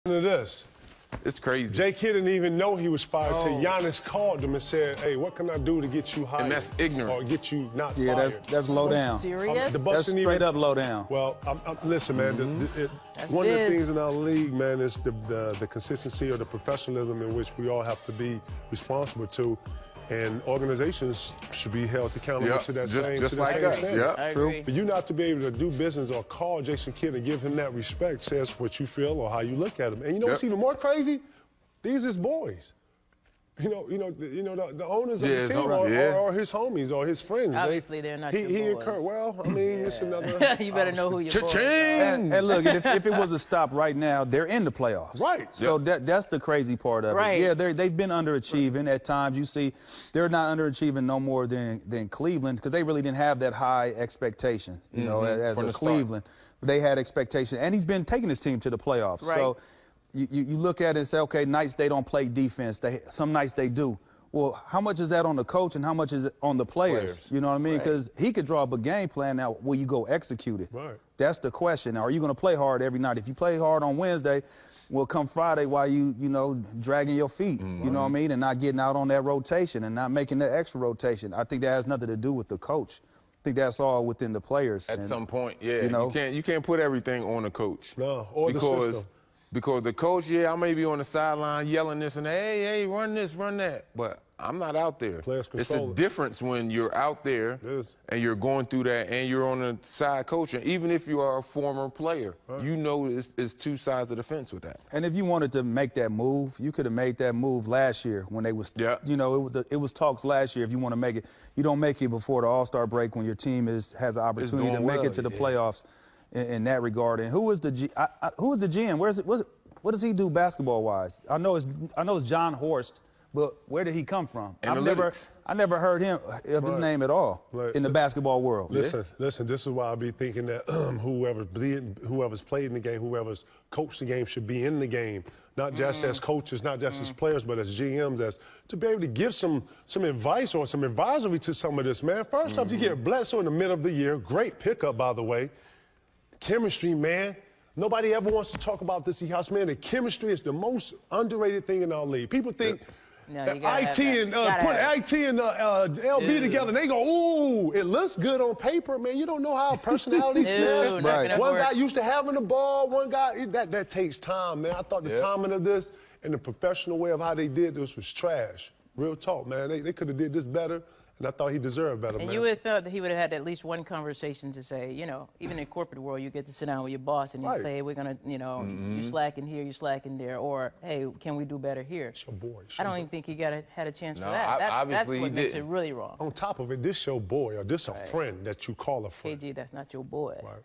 To this. It's crazy. Jay Kidd didn't even know he was fired till Giannis called him and said, hey, what can I do to get you hired? And that's ignorant. Or get you not Yeah, fired. that's low down. Serious? That's straight up low down. Well, listen, man, one of the things in our league, man, is the consistency or the professionalism in which we all have to be responsible to. And organizations should be held accountable to that same standard. Yeah, true. For you not to be able to do business or call Jason Kidd and give him that respect says what you feel or how you look at him. And you know what's even more crazy? These is boys. The owners of the team or his homies or his friends. Obviously, they're not your boys. Well, I mean, it's another. You better know who your boys are. And look, if it was a stop right now, they're in the playoffs. Right. So that's the crazy part of it. Yeah, they've been underachieving at times. You see, they're not underachieving no more than Cleveland because they really didn't have that high expectation. You know, as a Cleveland, they had expectation, and he's been taking his team to the playoffs. Right. So you look at it and say, okay, nights they don't play defense. Some nights they do. Well, how much is that on the coach and how much is it on the players? You know what I mean? Because he could draw up a game plan. Now, will you go execute it? Right. That's the question. Now, are you going to play hard every night? If you play hard on Wednesday, well, come Friday while you dragging your feet, you know what I mean, and not getting out on that rotation and not making that extra rotation. I think that has nothing to do with the coach. I think that's all within the players. At some point, yeah. You know? You can't put everything on the coach. No, or the system. Because the coach, I may be on the sideline yelling this and hey, run this, run that. But I'm not out there. It's a difference when you're out there and you're going through that and you're on the side coaching. Even if you are a former player, you know it's two sides of the fence with that. And if you wanted to make that move, you could have made that move last year when they was, it was talks last year if you want to make it. You don't make it before the All-Star break when your team has an opportunity to make it to the playoffs. In that regard, and who is the GM? What does he do basketball-wise? I know it's John Horst, but where did he come from? I never heard of his name at all in the basketball world. Listen. This is why I be thinking that whoever's played in the game, whoever's coached the game should be in the game, not just as coaches, not just as players, but as GMs, as to be able to give some advice or some advisory to some of this, man. First off, you get Bledsoe in the middle of the year. Great pickup, by the way. Chemistry, man. Nobody ever wants to talk about this, E-House, man. The chemistry is the most underrated thing in our league. People think IT and put IT and LB together, and they go, ooh, it looks good on paper, man. You don't know how personalities smash. One guy used to having the ball, one guy, that takes time, man. I thought the timing of this and the professional way of how they did this was trash. Real talk, man. They could have did this better. And I thought he deserved better, man. And you would have thought that he would have had at least one conversation to say, even in corporate world, you get to sit down with your boss and you say, we're going to, you slacking here, you slacking there, or, hey, can we do better here? It's your boy. I don't even think he had a chance for that. Obviously that's what he makes did. it really wrong. On top of it, this your boy or this a friend that you call a friend. KG, that's not your boy. Right.